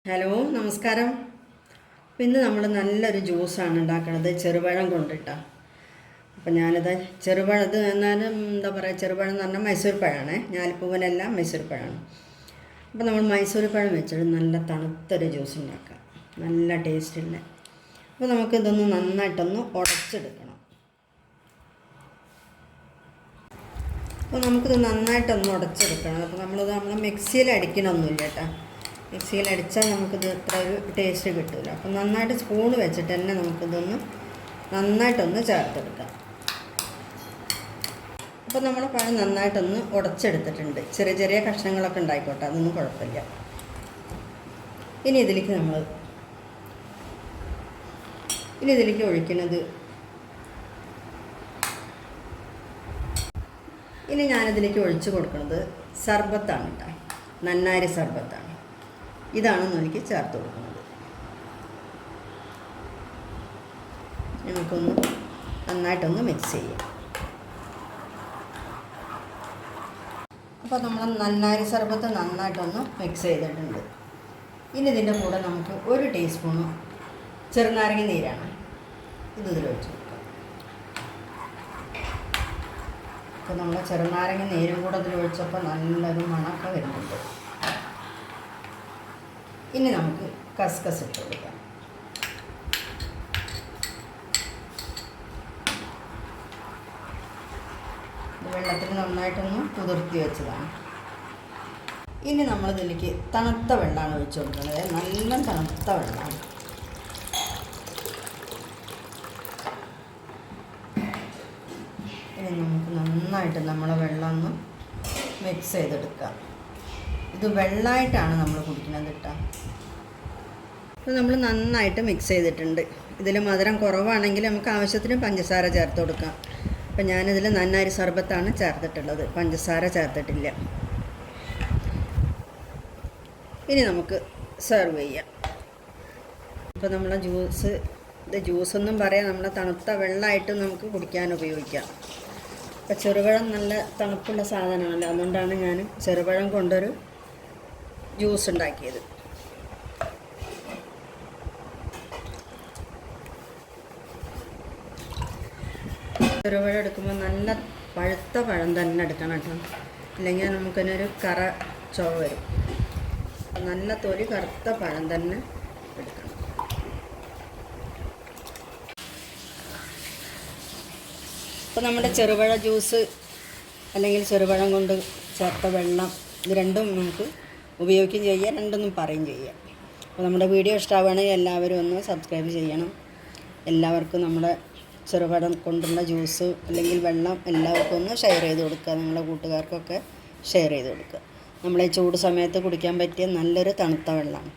Hello നമസ്കാരം. ഇന്ന് നമ്മൾ നല്ലൊരു ജ്യൂസാണ് ഉണ്ടാക്കുന്നത് ചെറുപഴം കൊണ്ടിട്ടാണ്. അപ്പം ഞാനിത് ചെറുപഴത് എന്നാലും എന്താ പറയുക, ചെറുപഴം എന്ന് പറഞ്ഞാൽ മൈസൂർ പഴമാണ്, ഞാലിപ്പൂവനല്ല മൈസൂർ പഴമാണ്. അപ്പം നമ്മൾ മൈസൂർ പഴം വെച്ചിട്ട് നല്ല തണുത്തൊരു ജ്യൂസ് ഉണ്ടാക്കാം, നല്ല ടേസ്റ്റുള്ള. അപ്പോൾ നമുക്കിതൊന്ന് നന്നായിട്ടൊന്ന് ഉടച്ചെടുക്കണം. അപ്പോൾ നമുക്കിത് നന്നായിട്ടൊന്ന് ഉടച്ചെടുക്കണം. അപ്പോൾ നമ്മൾ മിക്സിയിൽ അടിക്കണമൊന്നുമില്ല കേട്ടോ. മിക്സിയിൽ അടിച്ചാൽ നമുക്കിത് ഇത്ര ഒരു ടേസ്റ്റ് കിട്ടില്ല. അപ്പം നന്നായിട്ട് സ്പൂണ് വെച്ചിട്ട് തന്നെ നമുക്കിതൊന്ന് നന്നായിട്ടൊന്ന് ചേർത്തെടുക്കാം. അപ്പോൾ നമ്മൾ പഴം നന്നായിട്ടൊന്ന് ഉടച്ചെടുത്തിട്ടുണ്ട്. ചെറിയ ചെറിയ കഷ്ണങ്ങളൊക്കെ ഉണ്ടായിക്കോട്ടെ, അതൊന്നും കുഴപ്പമില്ല. ഇനി ഇതിലേക്ക് ഒഴിക്കുന്നത്, ഇനി ഞാനിതിലേക്ക് ഒഴിച്ച് കൊടുക്കുന്നത് സർബത്താണ് കേട്ടോ, നന്നാരി സർബത്താണ്. ഇതാണ് എനിക്ക് ചേർത്ത് കൊടുക്കുന്നത്. നമുക്കൊന്ന് നന്നായിട്ടൊന്ന് മിക്സ് ചെയ്യാം. അപ്പോൾ നമ്മൾ നന്നാരി സർബത്ത് നന്നായിട്ടൊന്ന് മിക്സ് ചെയ്തിട്ടുണ്ട്. ഇനി ഇതിൻ്റെ കൂടെ നമുക്ക് 1 ടീസ്പൂൺ ചെറുനാരങ്ങ നീരാണ് ഇതിൽ ഒഴിച്ച് കൊടുക്കാം. അപ്പോൾ നമ്മൾ ചെറുനാരങ്ങ നീരും കൂടെ ഇതിൽ ഒഴിച്ചപ്പോൾ നല്ലൊരു മണമൊക്കെ വരുന്നുണ്ട്. ഇനി നമുക്ക് കസ്കസ് ഇട്ട് കൊടുക്കാം. വെള്ളത്തിൽ നന്നായിട്ടൊന്ന് കുതിർത്തി വെച്ചതാണ്. ഇനി നമ്മളിതിലേക്ക് തണുത്ത വെള്ളമാണ് ഒഴിച്ചു കൊടുക്കുന്നത്, നല്ല തണുത്ത വെള്ളമാണ്. ഇനി നമുക്ക് നന്നായിട്ട് നമ്മളെ വെള്ളം ഒന്ന് മിക്സ് ചെയ്തെടുക്കാം. ഇത് വെള്ളമായിട്ടാണ് നമ്മൾ കുടിക്കുന്നത് കേട്ടോ. അപ്പോൾ നമ്മൾ നന്നായിട്ട് മിക്സ് ചെയ്തിട്ടുണ്ട്. ഇതിൽ മധുരം കുറവാണെങ്കിൽ നമുക്ക് ആവശ്യത്തിന് പഞ്ചസാര ചേർത്ത് കൊടുക്കാം. അപ്പോൾ ഞാനിതിൽ നന്നാരി സർബത്താണ് ചേർത്തിട്ടുള്ളത്, പഞ്ചസാര ചേർത്തിട്ടില്ല. ഇനി നമുക്ക് സെർവ് ചെയ്യാം. ഇപ്പോൾ നമ്മളെ ഇത് ജ്യൂസൊന്നും പറയാം, നമ്മളെ തണുത്ത വെള്ളമായിട്ട് നമുക്ക് കുടിക്കാൻ ഉപയോഗിക്കാം. അപ്പോൾ ചെറുപഴം നല്ല തണുപ്പുള്ള സാധനമാണല്ലോ, അതുകൊണ്ടാണ് ഞാൻ ചെറുപഴം കൊണ്ടൊരു ജ്യൂസ് ഉണ്ടാക്കിയത്. ചെറുപഴം എടുക്കുമ്പോൾ നല്ല പഴുത്ത പഴം തന്നെ എടുക്കണം കേട്ടോ, അല്ലെങ്കിൽ നമുക്കതിനൊരു കറ ചുവ വരും. നല്ല തൊലി കറുത്ത പഴം തന്നെ എടുക്കണം. അപ്പോൾ നമ്മുടെ ചെറുപഴ ജ്യൂസ് അല്ലെങ്കിൽ ചെറുപഴം കൊണ്ട് ചേർത്ത വെള്ളം, ഇത് രണ്ടും നമുക്ക് ഉപയോഗിക്കുകയും ചെയ്യാം, രണ്ടൊന്നും പറയും ചെയ്യാം. അപ്പോൾ നമ്മുടെ വീഡിയോ ഇഷ്ടമാവുകയാണെങ്കിൽ എല്ലാവരും ഒന്ന് സബ്സ്ക്രൈബ് ചെയ്യണം. എല്ലാവർക്കും നമ്മുടെ ചെറുപഴം കൊണ്ടുള്ള ജ്യൂസ് അല്ലെങ്കിൽ വെള്ളം എല്ലാവർക്കും ഒന്ന് ഷെയർ ചെയ്ത് കൊടുക്കുക, നിങ്ങളുടെ കൂട്ടുകാർക്കൊക്കെ ഷെയർ ചെയ്ത് കൊടുക്കുക. നമ്മളെ ചൂട് സമയത്ത് കുടിക്കാൻ പറ്റിയ നല്ലൊരു തണുത്ത വെള്ളമാണ്.